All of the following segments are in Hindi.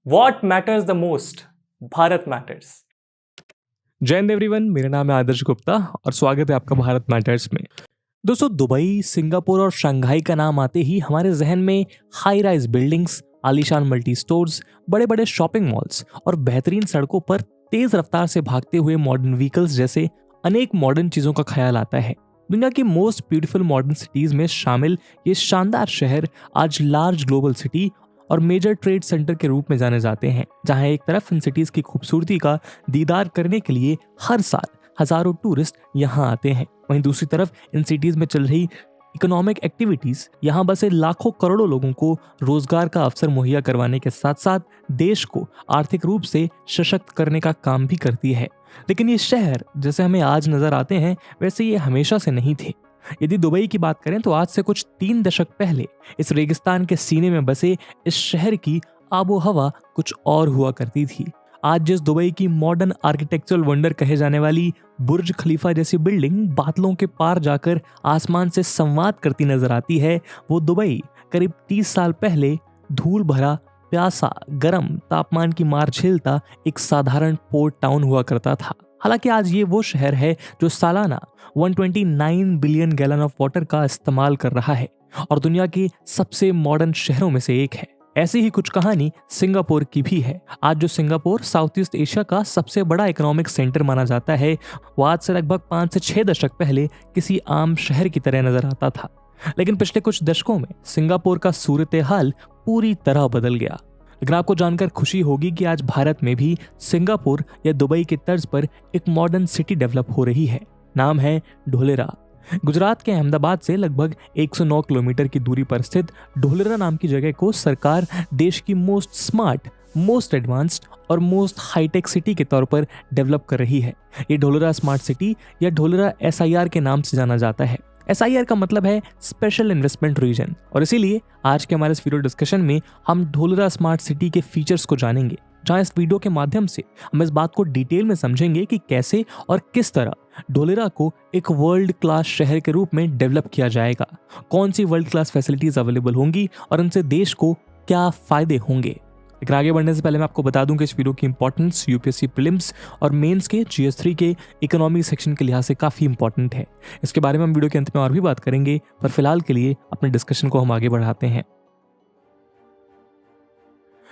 What matters the most? Bharat matters. जय हिंद एवरीवन, मेरा नाम है आदर्श गुप्ता और स्वागत है आपका भारत मैटर्स में। दोस्तों, दुबई, सिंगापुर और शंघाई का नाम आते ही हमारे जहन में हाई राइज बिल्डिंग्स, आलीशान मल्टी स्टोर्स, बड़े बड़े शॉपिंग मॉल्स और बेहतरीन सड़कों पर तेज रफ्तार से भागते हुए मॉडर्न व्हीकल्स जैसे अनेक मॉडर्न चीजों का ख्याल आता है। दुनिया की मोस्ट ब्यूटीफुल मॉडर्न सिटीज में शामिल ये शानदार शहर आज लार्ज ग्लोबल सिटी और मेजर ट्रेड सेंटर के रूप में जाने जाते हैं, जहां एक तरफ इन सिटीज की खूबसूरती का दीदार करने के लिए हर साल हजारों टूरिस्ट यहां आते हैं। वहीं दूसरी तरफ इन सिटीज में चल रही इकोनॉमिक एक्टिविटीज यहां बसे लाखों करोड़ों लोगों को रोजगार का अवसर मुहैया करवाने के साथ साथ देश को आर्थिक रूप से सशक्त करने का काम भी करती है। लेकिन ये शहर जैसे हमें आज नजर आते हैं वैसे ये हमेशा से नहीं थे। यदि दुबई की बात करें तो आज से कुछ 3 दशक पहले इस रेगिस्तान के सीने में बसे इस शहर की आबो हवा कुछ और हुआ करती थी। आज जिस दुबई की मॉडर्न आर्किटेक्चरल वंडर कहे जाने वाली बुर्ज खलीफा जैसी बिल्डिंग बादलों के पार जाकर आसमान से संवाद करती नजर आती है, वो दुबई करीब 30 साल पहले धूल भरा, प्यासा, गर्म तापमान की मार झेलता एक साधारण पोर्ट टाउन हुआ करता था। हालांकि आज ये वो शहर है जो सालाना 129 बिलियन गैलन ऑफ वाटर का इस्तेमाल कर रहा है और दुनिया के सबसे मॉडर्न शहरों में से एक है। ऐसी ही कुछ कहानी सिंगापुर की भी है। आज जो सिंगापुर साउथ ईस्ट एशिया का सबसे बड़ा इकोनॉमिक सेंटर माना जाता है, वो आज से लगभग 5 से 6 दशक पहले किसी आम शहर की तरह नजर आता था। लेकिन पिछले कुछ दशकों में सिंगापुर का सूरत हाल पूरी तरह बदल गया। लेकिन आपको जानकर खुशी होगी कि आज भारत में भी सिंगापुर या दुबई की तर्ज पर एक मॉडर्न सिटी डेवलप हो रही है। नाम है ढोलेरा। गुजरात के अहमदाबाद से लगभग 109 किलोमीटर की दूरी पर स्थित ढोलेरा नाम की जगह को सरकार देश की मोस्ट स्मार्ट, मोस्ट एडवांस्ड और मोस्ट हाईटेक सिटी के तौर पर डेवलप कर रही है। ये ढोलेरा स्मार्ट सिटी या ढोलेरा SIR के नाम से जाना जाता है। SIR का मतलब है स्पेशल इन्वेस्टमेंट रीजन, और इसीलिए आज के हमारे इस वीडियो डिस्कशन में हम ढोलेरा स्मार्ट सिटी के फीचर्स को जानेंगे, जहां इस वीडियो के माध्यम से हम इस बात को डिटेल में समझेंगे कि कैसे और किस तरह ढोलेरा को एक वर्ल्ड क्लास शहर के रूप में डेवलप किया जाएगा, कौन सी वर्ल्ड क्लास फैसिलिटीज अवेलेबल होंगी और उनसे देश को क्या फायदे होंगे। लेकिन आगे बढ़ने से पहले मैं आपको बता दूं कि इस वीडियो की इंपॉर्टेंस UPSC प्रीलिम्स और मेंस के GS3 के इकोनॉमी सेक्शन के लिहाज से काफी इंपॉर्टेंट है। इसके बारे में हम वीडियो के अंत में और भी बात करेंगे, पर फिलहाल के लिए अपने डिस्कशन को हम आगे बढ़ाते हैं।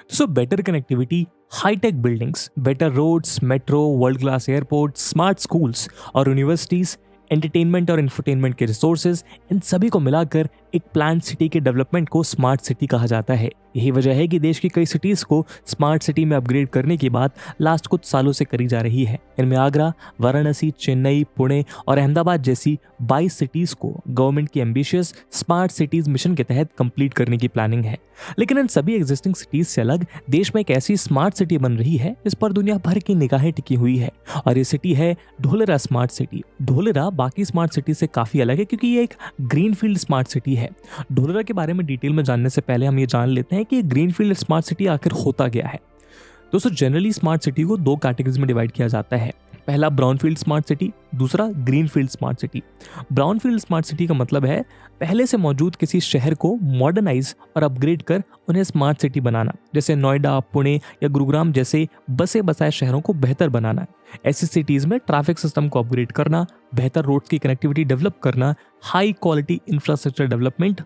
So better connectivity, hitech buildings, better roads, metro, world class airport, smart schools और यूनिवर्सिटीज, एंटरटेनमेंट और इंफरटेनमेंट के रिसोर्सेज, इन सभी को मिलाकर एक प्लान सिटी के डेवलपमेंट को स्मार्ट सिटी कहा जाता है। यही वजह है कि देश की कई सिटीज को स्मार्ट सिटी में अपग्रेड करने की बात लास्ट कुछ सालों से करी जा रही है। इनमें आगरा, वाराणसी, चेन्नई, पुणे और अहमदाबाद जैसी 22 सिटीज को गवर्नमेंट की एम्बिशियस स्मार्ट सिटीज मिशन के तहत कंप्लीट करने की प्लानिंग है। लेकिन इन सभी एग्जिस्टिंग सिटीज से अलग देश में एक ऐसी स्मार्ट सिटी बन रही है जिस पर दुनिया भर की निगाहें टिकी हुई है, और ये सिटी है ढोलेरा स्मार्ट सिटी। ढोलेरा बाकी स्मार्ट सिटी से काफी अलग है क्योंकि ये एक ग्रीनफील्ड स्मार्ट सिटी है। ढोलेरा के बारे में डिटेल में जानने से पहले हम ये जान लेते हैं कि ग्रीनफील्ड स्मार्ट सिटी आखिर होता क्या है। दोस्तों, जनरली स्मार्ट सिटी को 2 कैटेगरीज में डिवाइड किया जाता है। पहला ब्राउनफील्ड स्मार्ट सिटी, दूसरा greenfield smart city. Brownfield smart city का मतलब है पहले से मौजूद किसी शहर को मॉडर्नाइज और अपग्रेड कर उन्हें स्मार्ट सिटी बनाना, जैसे नोएडा, पुणे या गुरुग्राम जैसे बसे बसाए शहरों को बेहतर बनाना। ऐसी सिटीज में ट्रैफिक सिस्टम को अपग्रेड करना, बेहतर रोड्स की कनेक्टिविटी डेवलप करना, हाई क्वालिटी इंफ्रास्ट्रक्चर डेवलपमेंट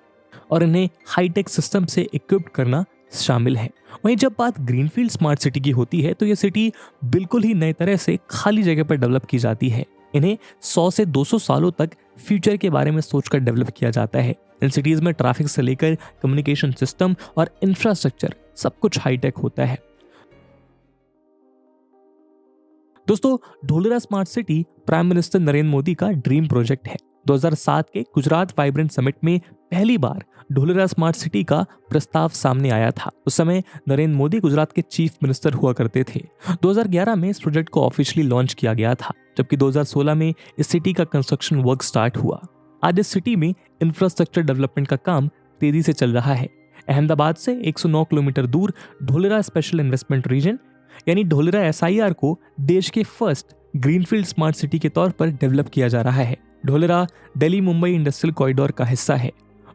और इन्हें हाईटेक सिस्टम से इक्विप्ड करना शामिल है। वहीं जब बात ग्रीनफील्ड स्मार्ट सिटी की होती है तो यह सिटी बिल्कुल ही नए तरह से खाली जगह पर डेवलप की जाती है। इन्हें 100 से 200 सालों तक फ्यूचर के बारे में सोचकर डेवलप किया जाता है। इन सिटीज में ट्रैफिक से लेकर कम्युनिकेशन सिस्टम और इंफ्रास्ट्रक्चर सब कुछ हाईटेक होता है। दोस्तों, Dholera smart city prime minister Narendra Modi का ड्रीम प्रोजेक्ट है। 2007 के गुजरात वाइब्रेंट समिट में पहली बार ढोलेरा स्मार्ट सिटी का प्रस्ताव सामने आया था। उस समय नरेंद्र मोदी गुजरात के चीफ मिनिस्टर हुआ करते थे। 2011 में इस प्रोजेक्ट को ऑफिशियली लॉन्च किया गया था, जबकि 2016 में इस सिटी का कंस्ट्रक्शन वर्क स्टार्ट हुआ। आज इस सिटी में इंफ्रास्ट्रक्चर डेवलपमेंट का काम तेजी से चल रहा है। अहमदाबाद से 109 किलोमीटर दूर ढोलेरा स्पेशल इन्वेस्टमेंट रीजन यानी ढोलेरा SIR को देश के फर्स्ट ग्रीनफील्ड स्मार्ट सिटी के तौर पर डेवलप किया जा रहा है। ढोलेरा दिल्ली मुंबई इंडस्ट्रियल कॉरिडोर का हिस्सा है।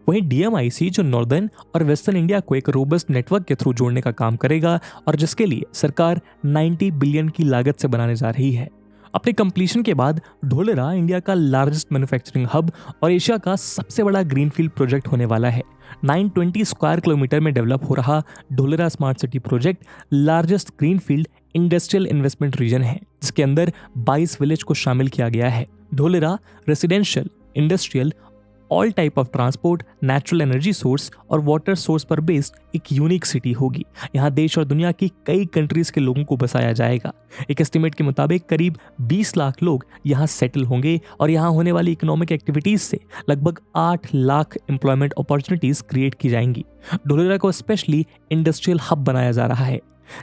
वहीं DMIC जो नॉर्दर्न और वेस्टर्न इंडिया को एक रोबस्ट नेटवर्क के थ्रू जोड़ने का काम करेगा और जिसके लिए सरकार 90 बिलियन की लागत से बनाने जा रही है। अपने कंप्लीशन के बाद ढोलेरा इंडिया का लार्जेस्ट मैन्युफैक्चरिंग हब और एशिया का सबसे बड़ा ग्रीनफील्ड प्रोजेक्ट होने वाला है। 920 स्क्वायर किलोमीटर में डेवलप हो रहा Dholera smart city project largest greenfield industrial investment region है, जिसके अंदर 22 विलेज को शामिल किया गया है। Dholera residential, industrial, all type of transport, natural energy source और वाटर सोर्स पर बेस्ड एक यूनिक सिटी होगी। यहाँ देश और दुनिया की कई कंट्रीज के लोगों को बसाया जाएगा। एक एस्टिमेट के मुताबिक करीब 20 लाख लोग यहाँ सेटल होंगे और यहाँ होने वाली इकोनॉमिक एक्टिविटीज से लगभग 8 लाख एम्प्लॉयमेंट अपॉर्चुनिटीज क्रिएट की जाएंगी। ढोलेरा को स्पेशली इंडस्ट्रियल हब बनाया जा रहा है।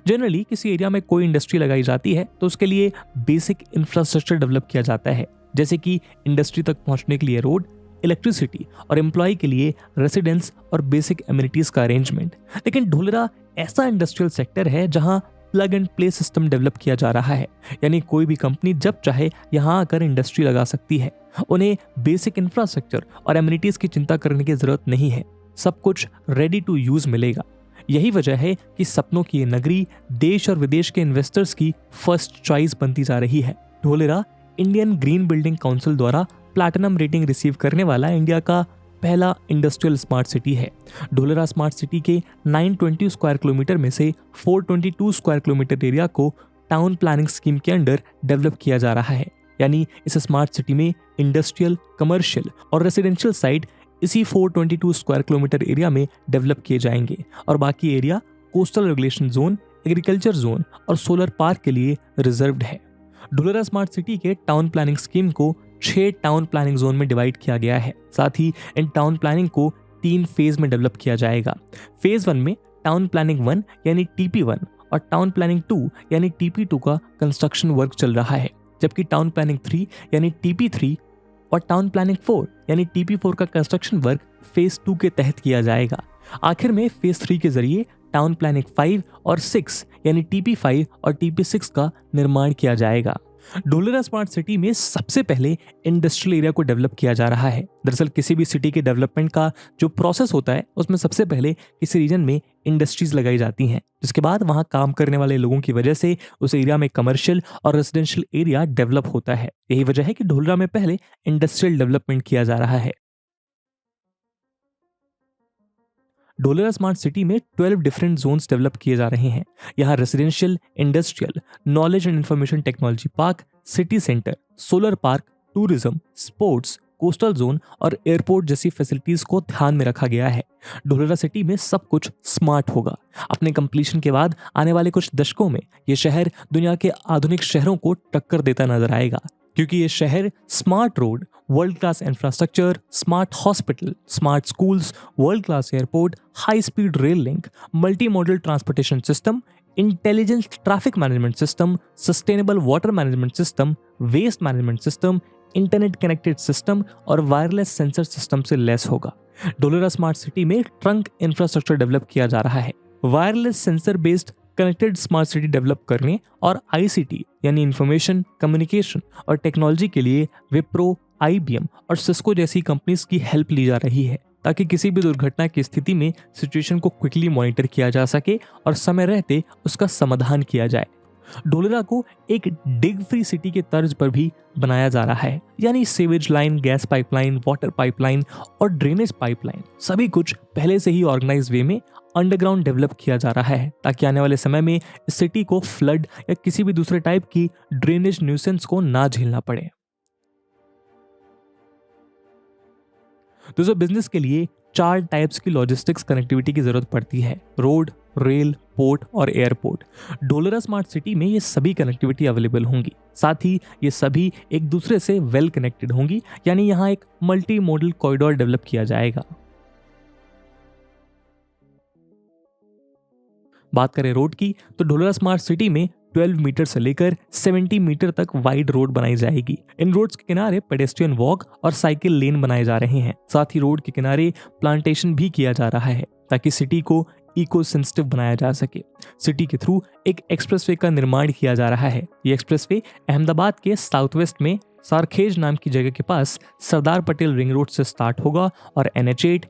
जनरली किसी एरिया में कोई इंडस्ट्री लगाई जाती है तो उसके लिए बेसिक इंफ्रास्ट्रक्चर डेवलप किया जाता है, जैसे कि इंडस्ट्री तक पहुंचने के लिए रोड, इलेक्ट्रिसिटी और एम्प्लॉय के लिए रेसिडेंस और बेसिक एमिनिटीज का अरेंजमेंट। लेकिन ढोलेरा ऐसा इंडस्ट्रियल सेक्टर है जहां plug and play system develop किया जा रहा है, यानी कोई भी कंपनी जब चाहे यहां आकर इंडस्ट्री लगा सकती है। उन्हें बेसिक इंफ्रास्ट्रक्चर और एमिनिटीज की चिंता करने की जरूरत नहीं है, सब कुछ रेडी टू यूज मिलेगा। यही वजह है कि सपनों की ये नगरी देश और विदेश के इन्वेस्टर्स की फर्स्ट चॉइस बनती जा रही है। Dholera Indian green building council द्वारा प्लैटिनम रेटिंग रिसीव करने वाला इंडिया का पहला इंडस्ट्रियल स्मार्ट सिटी है। ढोलेरा स्मार्ट सिटी के 920 स्क्वायर किलोमीटर में से 422 स्क्वायर किलोमीटर एरिया को टाउन प्लानिंग स्कीम के अंडर डेवलप किया जा रहा है, यानी इस स्मार्ट सिटी में इंडस्ट्रियल, कमर्शियल और रेसिडेंशियल साइट इसी 422 स्क्वायर किलोमीटर एरिया में डेवलप किए जाएंगे और बाकी area coastal regulation zone, agriculture zone और सोलर पार्क के लिए रिजर्व्ड है। ढोलेरा स्मार्ट सिटी के टाउन प्लानिंग स्कीम को 6 टाउन प्लानिंग जोन में डिवाइड किया गया है। साथ ही इन टाउन प्लानिंग को 3 फेज में डेवलप किया जाएगा। फेज 1 में टाउन प्लानिंग 1 यानी TP1 और टाउन प्लानिंग 2 यानी TP2 का कंस्ट्रक्शन वर्क चल रहा है, जबकि टाउन प्लानिंग 3 यानी TP3 और टाउन प्लानिंग 4 यानी TP4 का कंस्ट्रक्शन वर्क फेज 2 के तहत किया जाएगा। आखिर में फेज 3 के जरिए टाउन प्लानिंग 5 और 6 यानी TP5 और TP6 का निर्माण किया जाएगा। ढोलेरा स्मार्ट सिटी में सबसे पहले इंडस्ट्रियल एरिया को डेवलप किया जा रहा है। दरअसल किसी भी सिटी के डेवलपमेंट का जो प्रोसेस होता है उसमें सबसे पहले किसी रीजन में इंडस्ट्रीज लगाई जाती हैं, जिसके बाद वहां काम करने वाले लोगों की वजह से उस एरिया में कमर्शियल और रेजिडेंशियल एरिया डेवलप होता है। यही वजह है कि ढोलेरा में पहले इंडस्ट्रियल डेवलपमेंट किया जा रहा है। ढोलेरा स्मार्ट सिटी में 12 डिफरेंट जोन्स डेवलप किए जा रहे हैं। यहाँ residential, industrial, knowledge and information technology park, city centre, solar park, tourism, sports, coastal zone और एयरपोर्ट जैसी फैसिलिटीज को ध्यान में रखा गया है। ढोलेरा सिटी में सब कुछ स्मार्ट होगा। अपने कंप्लीशन के बाद आने वाले कुछ दशकों में ये शहर दुनिया के आधुनिक शहरों को टक्कर देता नजर आएगा, क्योंकि ये शहर smart road, world class infrastructure, smart hospital, smart schools, world class airport, high speed rail link, multi modal transportation system, intelligent traffic management system, sustainable water management system, waste management system, internet connected system और वायरलेस सेंसर सिस्टम से लेस होगा। ढोलेरा स्मार्ट सिटी में ट्रंक इंफ्रास्ट्रक्चर डेवलप किया जा रहा है। Wireless sensor based connected smart city develop करने और ICT यानी इंफॉर्मेशन, कम्युनिकेशन और टेक्नोलॉजी के लिए विप्रो, IBM और सिस्को जैसी कंपनीज की हेल्प ली जा रही है, ताकि किसी भी दुर्घटना की स्थिति में सिचुएशन को क्विकली मॉनिटर किया जा सके और समय रहते उसका समाधान किया जाए। ढोलेरा को एक डिग फ्री सिटी के तर्ज पर भी बनाया जा रहा है, यानी sewage line, gas pipeline, water pipeline और ड्रेनेज पाइपलाइन सभी कुछ पहले से ही ऑर्गेनाइज वे में अंडरग्राउंड डेवलप किया जा रहा है, ताकि आने वाले समय में इस सिटी को फ्लड या किसी भी दूसरे टाइप की ड्रेनेज न्यूसेंस को ना झेलना पड़े। दोस्तों, बिजनेस के लिए 4 टाइप्स की लॉजिस्टिक्स कनेक्टिविटी की जरूरत पड़ती है: रोड, रेल, पोर्ट और एयरपोर्ट। ढोलेरा स्मार्ट सिटी में ये सभी कनेक्टिविटी अवेलेबल होंगी। साथ ही ये सभी एक दूसरे से वेल कनेक्टेड होंगी, यानी यहाँ एक मल्टी मॉडल कॉरिडोर डेवलप किया जाएगा। बात करें रोड की, तो ढोलेरा स्मार्ट सिटी में 12 मीटर से लेकर 70 मीटर तक वाइड रोड बनाई जाएगी। इन रोड्स के किनारे पेडेस्ट्रियन वॉक और साइकिल लेन बनाए जा रहे हैं। साथ ही रोड के किनारे प्लांटेशन भी किया जा रहा है, ताकि सिटी को इको सेंसिटिव बनाया जा सके। सिटी के थ्रू एक एक्सप्रेसवे का निर्माण किया जा रहा है। ये एक्सप्रेसवे अहमदाबाद के साउथ वेस्ट में सारखेज नाम की जगह के पास सरदार पटेल रिंग रोड से स्टार्ट होगा और NH8,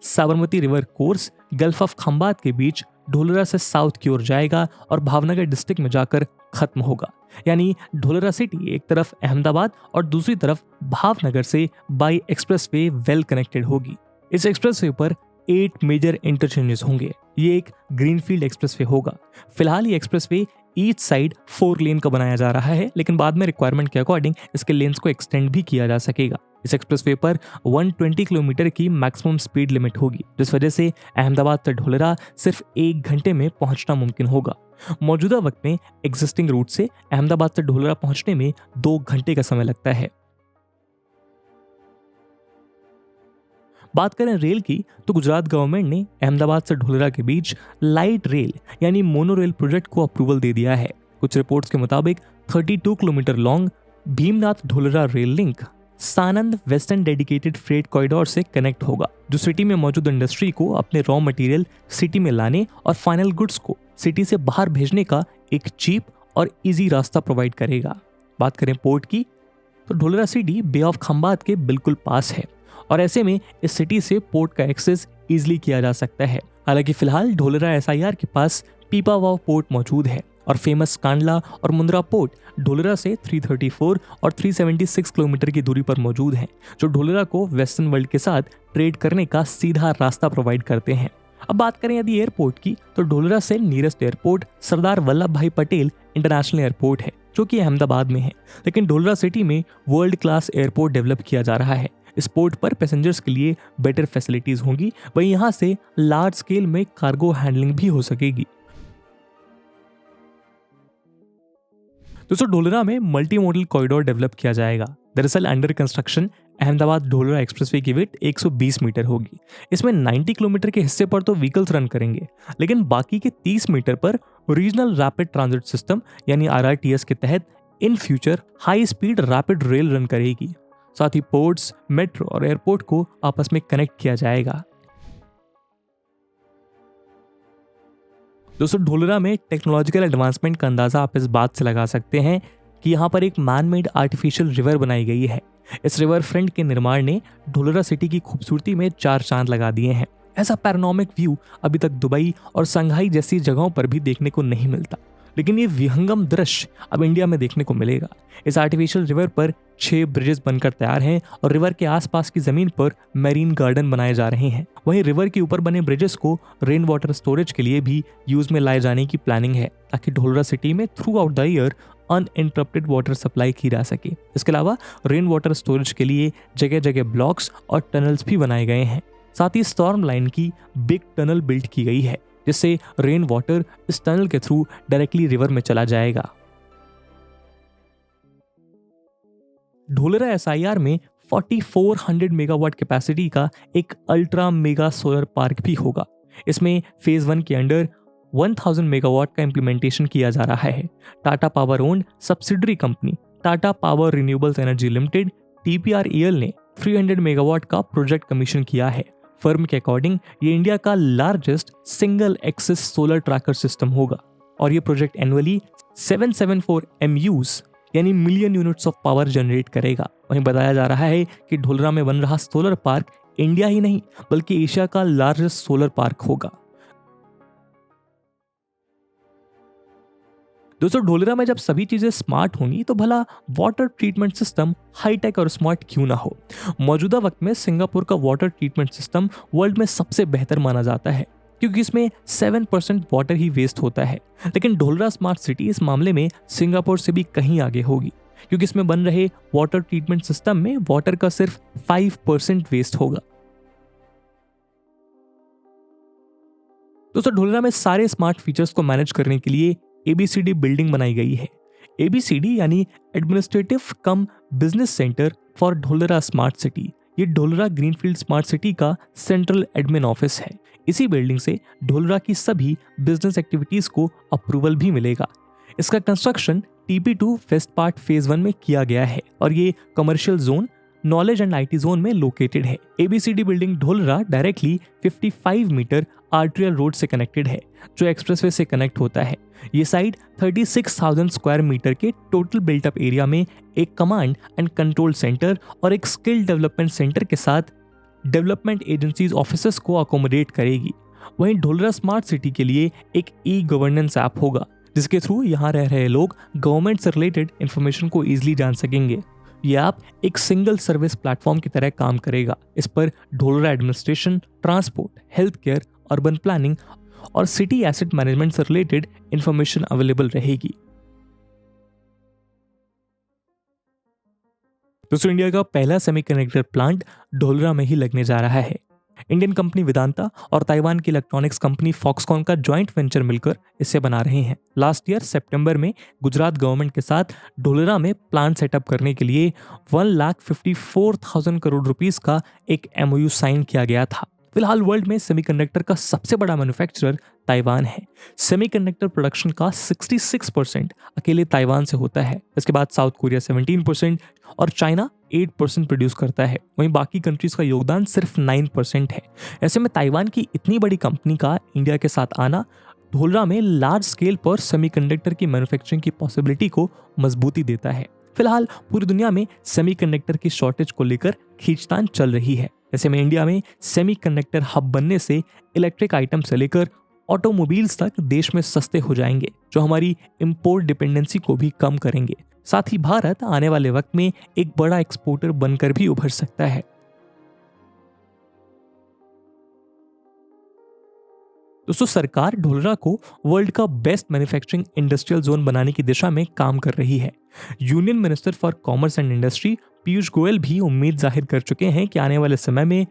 Sabarmati river course gulf of Khambhat के बीच ढोलरा से साउथ की ओर जाएगा और भावनगर डिस्ट्रिक्ट में जाकर खत्म होगा। यानी ढोलरा सिटी एक तरफ अहमदाबाद और दूसरी तरफ भावनगर से बाई एक्सप्रेसवे वेल कनेक्टेड होगी। इस एक्सप्रेसवे पर 8 मेजर इंटरचेंजेस होंगे। ये एक ग्रीनफील्ड एक्सप्रेसवे होगा। फिलहाल ये एक्सप्रेसवे ईच साइड 4 लेन का बनाया जा रहा है, लेकिन बाद में रिक्वायरमेंट के अकॉर्डिंग इसके लेन्स को एक्सटेंड भी किया जा सकेगा। इस एक्सप्रेसवे पर 120 किलोमीटर की मैक्सिमम स्पीड लिमिट होगी, जिस वजह से अहमदाबाद से ढोलरा सिर्फ 1 घंटे में पहुंचना मुमकिन होगा। मौजूदा वक्त में एग्जिस्टिंग रूट से अहमदाबाद से ढोलरा पहुंचने में 2 घंटे का समय लगता है। बात करें रेल की, तो गुजरात गवर्नमेंट ने अहमदाबाद से ढोलरा के बीच लाइट रेल यानी मोनो रेल प्रोजेक्ट को अप्रूवल दे दिया है। कुछ रिपोर्ट्स के मुताबिक 32 kilometre long Bhimnath Dholera rail link Sanand western dedicated freight corridor से कनेक्ट होगा, जो सिटी में मौजूद इंडस्ट्री को अपने रॉ मटेरियल सिटी में लाने और फाइनल गुड्स को सिटी से बाहर भेजने का एक चीप और इजी रास्ता प्रोवाइड करेगा। बात करें पोर्ट की, तो Dholera city bay of Khambhat के बिल्कुल पास है और ऐसे में इस सिटी से पोर्ट का एक्सेस इजीली किया जा सकता है। हालांकि फिलहाल ढोलरा एसआईआर के पास पीपावाव पोर्ट मौजूद है और फेमस कांडला और मुंद्रा पोर्ट ढोलरा से 334 और 376 किलोमीटर की दूरी पर मौजूद हैं, जो ढोलरा को वेस्टर्न वर्ल्ड के साथ ट्रेड करने का सीधा रास्ता प्रोवाइड करते हैं। अब बात करें यदि एयरपोर्ट की, तो ढोलरा से नियरेस्ट एयरपोर्ट सरदार वल्लभ भाई पटेल इंटरनेशनल एयरपोर्ट है, जो कि अहमदाबाद में है। लेकिन ढोलरा सिटी में वर्ल्ड क्लास एयरपोर्ट डेवलप किया जा रहा है। इस पोर्ट पर पैसेंजर्स के लिए बेटर फैसिलिटीज होंगी, वहीं यहाँ से लार्ज स्केल में कार्गो हैंडलिंग भी हो सकेगी। दोस्तों, ढोलरा में मल्टी मॉडल कॉरिडोर डेवलप किया जाएगा। दरअसल under construction Ahmedabad Dholera expressway की विड्थ 120 मीटर होगी। इसमें 90 किलोमीटर के हिस्से पर तो व्हीकल्स रन करेंगे, लेकिन बाकी के 30 मीटर पर रीजनल रैपिड ट्रांजिट सिस्टम यानी RRTS के तहत in future high speed rapid rail run करेगी। साथ ही पोर्ट्स, मेट्रो और एयरपोर्ट को आपस में कनेक्ट किया जाएगा। दोस्तों, ढोलरा में टेक्नोलॉजिकल एडवांसमेंट का अंदाजा आप इस बात से लगा सकते हैं कि यहाँ पर एक मैन मेड आर्टिफिशियल रिवर बनाई गई है। इस रिवर फ्रंट के निर्माण ने ढोलरा सिटी की खूबसूरती में 4 चांद लगा दिए हैं। ऐसा पैरानॉमिक व्यू अभी तक दुबई और संघाई जैसी जगहों पर भी देखने को नहीं मिलता, लेकिन ये विहंगम दृश्य अब इंडिया में देखने को मिलेगा। इस आर्टिफिशियल रिवर पर 6 ब्रिजेस बनकर तैयार हैं और रिवर के आसपास की जमीन पर मैरीन गार्डन बनाए जा रहे हैं। वहीं रिवर के ऊपर बने ब्रिजेस को रेन वाटर स्टोरेज के लिए भी यूज में लाए जाने की प्लानिंग है, ताकि ढोलरा सिटी में through out the year uninterrupted water supply की जा सके। इसके अलावा रेन वाटर स्टोरेज के लिए जगह जगह ब्लॉक्स और टनल्स भी बनाए गए हैं। साथ ही स्टॉर्म लाइन की बिग टनल बिल्ड की गई है, जिससे रेन वाटर इस टनल के थ्रू डायरेक्टली रिवर में चला जाएगा। ढोलरा एसआईआर में 4400 मेगावाट कैपेसिटी का एक अल्ट्रा मेगा सोलर पार्क भी होगा। इसमें फेज 1 के अंडर 1000 मेगावाट का इंप्लीमेंटेशन किया जा रहा है। Tata power owned subsidiary company Tata power renewables energy limited TPREL ने 300 मेगावाट का प्रोजेक्ट कमीशन किया है। फर्म के अकॉर्डिंग ये इंडिया का largest single axis solar tracker system होगा और ये प्रोजेक्ट एनुअली 774 MUs यानी million units of power generate करेगा। वहीं बताया जा रहा है कि ढोलरा में बन रहा सोलर पार्क इंडिया ही नहीं बल्कि एशिया का लार्जेस्ट सोलर पार्क होगा। दोस्तों, ढोलरा में जब सभी चीजें स्मार्ट होंगी तो भला वाटर ट्रीटमेंट सिस्टम हाईटेक और स्मार्ट क्यों ना हो। मौजूदा वक्त में सिंगापुर का वाटर ट्रीटमेंट सिस्टम वर्ल्ड में सबसे बेहतर माना जाता है, क्योंकि इसमें 7% वाटर ही वेस्ट होता है। लेकिन ढोलरा स्मार्ट सिटी इस मामले में सिंगापुर से भी कहीं आगे होगी, क्योंकि इसमें बन रहे वाटर ट्रीटमेंट सिस्टम में वाटर का सिर्फ 5% वेस्ट होगा। दोस्तों, ढोलरा में सारे स्मार्ट फीचर्स को मैनेज करने के लिए ABCD बिल्डिंग बनाई गई है। ABCD यानी administrative come business centre for Dholera smart city. ये ढोलरा ग्रीनफील्ड स्मार्ट सिटी का सेंट्रल एडमिन ऑफिस है। इसी बिल्डिंग से ढोलरा की सभी बिजनेस एक्टिविटीज को अप्रूवल भी मिलेगा। इसका construction TP2 west part phase 1 में किया गया है और ये commercial zone, knowledge and IT zone में लोकेटेड है। ABCD building Dholera directly 55 meter arterial road से कनेक्टेड है, जो एक्सप्रेसवे से कनेक्ट होता है। ये साइट 36,000 स्क्वायर मीटर के टोटल बिल्टअप एरिया में एक कमांड एंड कंट्रोल सेंटर और एक स्किल डेवलपमेंट सेंटर के साथ डेवलपमेंट एजेंसीज ऑफिसेस को अकोमोडेट करेगी। वहीं ढोलरा स्मार्ट सिटी के लिए एक ई गवर्नेंस ऐप होगा जिसके थ्रू यहाँ रह रहे लोग गवर्नमेंट से रिलेटेड इंफॉर्मेशन को ईजिली जान सकेंगे। ये ऐप एक सिंगल सर्विस प्लेटफॉर्म की तरह काम करेगा। इस पर Dholera administration, transport, health care, urban planning और सिटी एसेट मैनेजमेंट से रिलेटेड इंफॉर्मेशन अवेलेबल रहेगी। दोस्तों, इंडिया का पहला सेमीकंडक्टर प्लांट ढोलरा में ही लगने जा रहा है। इंडियन कंपनी वेदांता और ताइवान की इलेक्ट्रॉनिक्स कंपनी फॉक्सकॉन का जॉइंट वेंचर मिलकर इसे बना रहे हैं। लास्ट ईयर सितंबर में गुजरात गवर्नमेंट के साथ ढोलरा में प्लांट सेटअप करने के लिए 1,54,000 करोड़ रुपीस का एक MOU साइन किया गया था। फिलहाल वर्ल्ड में सेमीकंडक्टर का सबसे बड़ा मैन्युफैक्चरर ताइवान है। सेमीकंडक्टर प्रोडक्शन का 66% अकेले ताइवान से होता है। इसके बाद साउथ कोरिया 17% और चाइना 8% प्रोड्यूस करता है। वहीं बाकी कंट्रीज का योगदान सिर्फ 9% है। ऐसे में ताइवान की इतनी बड़ी कंपनी का इंडिया के साथ आना ढोलरा में लार्ज स्केल पर सेमीकंडक्टर की मैन्युफैक्चरिंग की पॉसिबिलिटी को मजबूती देता है। फिलहाल पूरी दुनिया में सेमीकंडक्टर की शॉर्टेज को लेकर खींचतान चल रही है। ऐसे में इंडिया में सेमीकंडक्टर हब बनने से इलेक्ट्रिक आइटम से लेकर ऑटोमोबाइल्स तक देश में सस्ते हो जाएंगे, जो हमारी इंपोर्ट डिपेंडेंसी को भी कम करेंगे। साथ ही भारत आने वाले वक्त में एक बड़ा एक्सपोर्टर बनकर भी उभर सकता है। दोस्तों, सरकार ढोलरा को वर्ल्ड का बेस्ट मैन्युफैक्चरिंग इंडस्ट्रियल जोन बनाने की दिशा में काम कर रही है। Union minister for commerce and industry Piyush Goyal भी उम्मीद जाहिर कर चुके हैं कि आने वाले समय में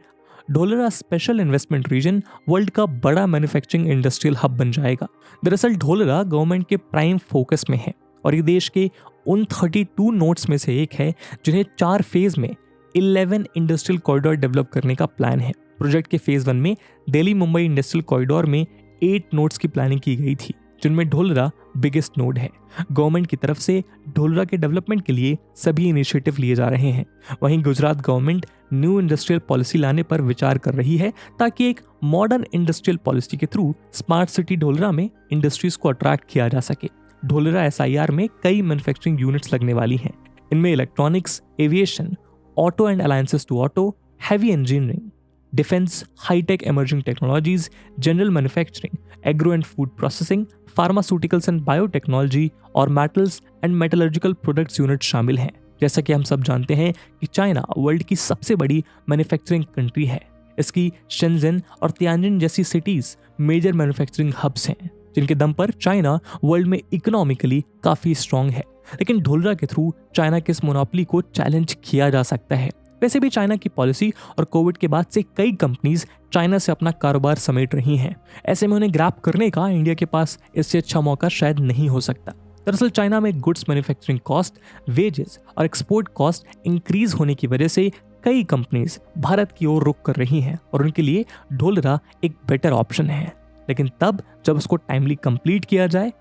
Dholera special investment region world का बड़ा मैन्युफैक्चरिंग इंडस्ट्रियल हब बन जाएगा। दरअसल ढोलरा गवर्नमेंट के प्राइम फोकस में है और ये देश के उन 32 नोड्स में से एक है जिन्हें 4 फेज में 11 इंडस्ट्रियल कॉरिडोर डेवलप करने का प्लान है। प्रोजेक्ट के फेज 1 में दिल्ली मुंबई इंडस्ट्रियल कॉरिडोर में 8 नोड्स की प्लानिंग की गई थी, जिनमें ढोलरा बिगेस्ट नोड है। गवर्नमेंट की तरफ से ढोलरा के डेवलपमेंट के लिए सभी इनिशिएटिव लिए जा रहे हैं। वहीं Gujarat government new industrial policy लाने पर विचार कर रही है ताकि एक मॉडर्न इंडस्ट्रियल पॉलिसी के थ्रू स्मार्ट सिटी ढोलरा में इंडस्ट्रीज को अट्रैक्ट किया जा सके। ढोलरा SIR में कई मैन्युफैक्चरिंग यूनिट्स लगने वाली हैं। इनमें electronics, aviation, auto and alliances to auto, heavy engineering, defence, high tech emerging technologies, general manufacturing, agro and food processing, pharmaceuticals and biotechnology और metals and metallurgical products unit शामिल हैं। जैसा कि हम सब जानते हैं कि चाइना वर्ल्ड की सबसे बड़ी मैन्युफैक्चरिंग कंट्री है। इसकी शेंजन और तियानजिन जैसी सिटीज मेजर मैन्युफैक्चरिंग हब्स हैं, जिनके दम पर चाइना वर्ल्ड में इकोनॉमिकली काफी स्ट्रांग है। लेकिन ढोलरा के थ्रू चाइना के इस मोनोपोली को चैलेंज किया जा सकता है। वैसे भी चाइना की पॉलिसी और कोविड के बाद से कई कंपनीज चाइना से अपना कारोबार समेट रही हैं। ऐसे में उन्हें ग्रैब करने का इंडिया के पास इससे अच्छा मौका शायद नहीं हो सकता। दरअसल चाइना में गुड्स मैन्युफैक्चरिंग कॉस्ट, वेजेस और एक्सपोर्ट कॉस्ट इंक्रीज होने की वजह से कई कंपनीज भारत की ओर रुख कर रही हैं और उनके लिए ढोलरा एक बेटर ऑप्शन है। लेकिन तब जब उसको टाइमली कंप्लीट किया जाए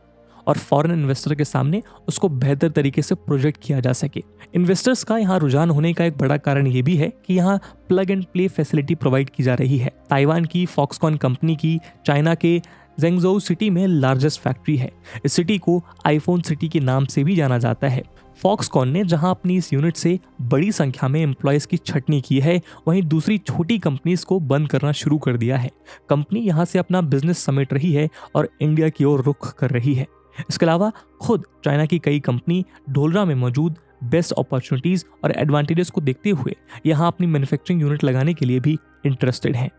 और फॉरेन इन्वेस्टर के सामने उसको बेहतर तरीके से प्रोजेक्ट किया जा सके। इन्वेस्टर्स का यहाँ रुझान होने का एक बड़ा कारण ये भी है कि यहाँ plug and play facility provide की जा रही है। ताइवान की फॉक्सकॉन कंपनी की चाइना के ज़ेंगज़ोउ सिटी में लार्जेस्ट फैक्ट्री है। इस सिटी को आईफोन सिटी के नाम से भी जाना जाता है। फॉक्सकॉन ने जहां अपनी इस यूनिट से बड़ी संख्या में एम्प्लॉयज की छटनी की है, वहीं दूसरी छोटी कंपनीज को बंद करना शुरू कर दिया है। कंपनी यहां से अपना बिजनेस समेट रही है और इंडिया की ओर रुख कर रही है। इसके अलावा खुद चाइना की कई कंपनी ढोलरा में मौजूद बेस्ट अपॉर्चुनिटीज और एडवांटेजेस को देखते हुए यहां अपनी मैन्युफैक्चरिंग यूनिट लगाने के लिए भी इंटरेस्टेड हैं।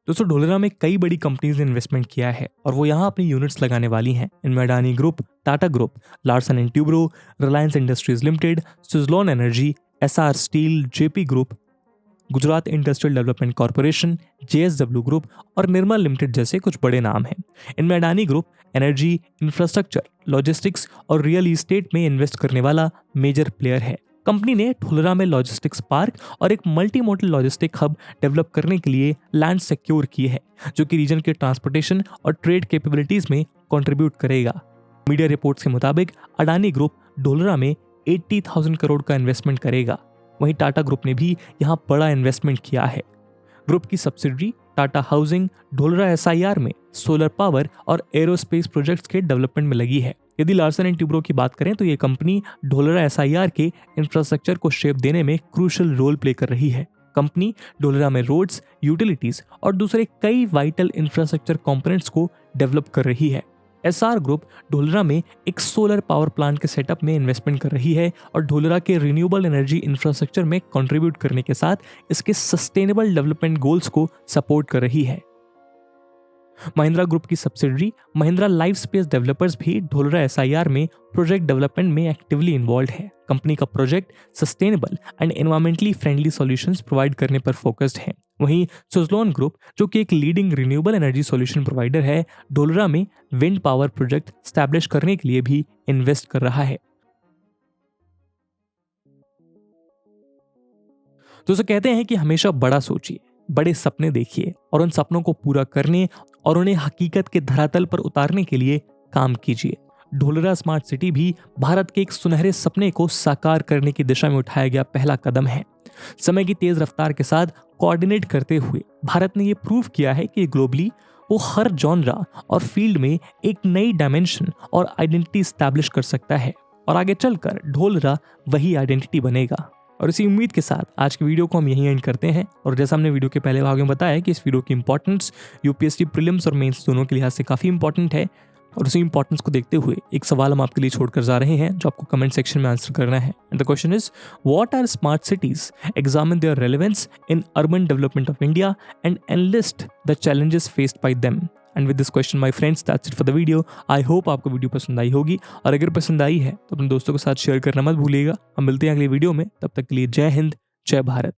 दोस्तों, ढोलरा में कई बड़ी कंपनीज ने इन्वेस्टमेंट किया है और वो यहाँ अपनी यूनिट्स लगाने वाली हैं। इनमें Adani group, Tata group, Larsen and Toubro, Reliance industries limited, Suzlon energy, SR steel, JP group, Gujarat industrial development corporation, JSW group और निर्मल लिमिटेड जैसे कुछ बड़े नाम हैं। इनमें Adani group energy, infrastructure, logistics और रियल इस्टेट में इन्वेस्ट करने वाला मेजर प्लेयर है। कंपनी ने ढोलरा में लॉजिस्टिक्स पार्क और एक multi modal logistic hub develop करने के लिए लैंड सिक्योर की है, जो कि रीजन के ट्रांसपोर्टेशन और ट्रेड कैपेबिलिटीज में कंट्रीब्यूट करेगा। मीडिया रिपोर्ट्स के मुताबिक अडानी ग्रुप ढोलरा में 80,000 करोड़ का इन्वेस्टमेंट करेगा। वहीं टाटा ग्रुप ने भी यहां बड़ा इन्वेस्टमेंट किया है। ग्रुप की subsidiary Tata housing Dholera SIR में सोलर पावर और एरोस्पेस प्रोजेक्ट्स के डेवलपमेंट में लगी है। यदि लार्सन एंड ट्यूब्रो की बात करें तो ये कंपनी ढोलरा एसआईआर के इंफ्रास्ट्रक्चर को शेप देने में क्रूशियल रोल प्ले कर रही है। कंपनी ढोलरा में रोड्स, यूटिलिटीज और दूसरे कई वाइटल इंफ्रास्ट्रक्चर कंपोनेंट्स को डेवलप कर रही है। एसआर ग्रुप ढोलरा में एक सोलर पावर प्लांट के सेटअप में इन्वेस्टमेंट कर रही है और ढोलरा के रिन्यूएबल एनर्जी इंफ्रास्ट्रक्चर में कंट्रीब्यूट करने के साथ इसके सस्टेनेबल डेवलपमेंट गोल्स को सपोर्ट कर रही है। महिंद्रा ग्रुप की subsidiary Mahindra life space developers भी ढोलरा एसआईआर में प्रोजेक्ट डेवलपमेंट में एक्टिवली इन्वॉल्व है। कंपनी का project sustainable and environmentally friendly solutions provide करने पर फोकस्ड है। वहीं सुजलॉन ग्रुप, जो कि एक leading renewable energy solution provider है, ढोलरा में विंड पावर प्रोजेक्ट स्टैब्लिश करने के लिए भी इन्वेस्ट कर रहा है। दोस्तों, कहते हैं कि हमेशा बड़ा सोचिए, बड़े सपने देखिए और उन सपनों को पूरा करने और उन्हें हकीकत के धरातल पर उतारने के लिए काम कीजिए। ढोलरा स्मार्ट सिटी भी भारत के एक सुनहरे सपने को साकार करने की दिशा में उठाया गया पहला कदम है। समय की तेज रफ्तार के साथ कोऑर्डिनेट करते हुए भारत ने यह प्रूव किया है कि ग्लोबली वो हर जॉनरा और फील्ड में एक नई डायमेंशन और आइडेंटिटी स्टैब्लिश कर सकता है और आगे चलकर ढोलरा वही आइडेंटिटी बनेगा। और इसी उम्मीद के साथ आज की वीडियो को हम यहीं एंड करते हैं। और जैसा हमने वीडियो के पहले भाग में बताया कि इस वीडियो की इंपॉर्टेंस यूपीएससी प्रीलिम्स और मेंस दोनों के लिहाज से काफ़ी इंपॉर्टेंट है, और उसी इंपॉर्टेंस को देखते हुए एक सवाल हम आपके लिए छोड़कर जा रहे हैं जो आपको कमेंट सेक्शन में आंसर करना है। And the question is, what are smart cities, examine their relevance in urban development of India and analyse the challenges faced by them. And with this question my friends, that's it for the video. I hope आपको वीडियो पसंद आई होगी, और अगर पसंद आई है तो अपने दोस्तों के साथ शेयर करना मत भूलिएगा। हम मिलते हैं अगली वीडियो में, तब तक के लिए जय हिंद, जय भारत।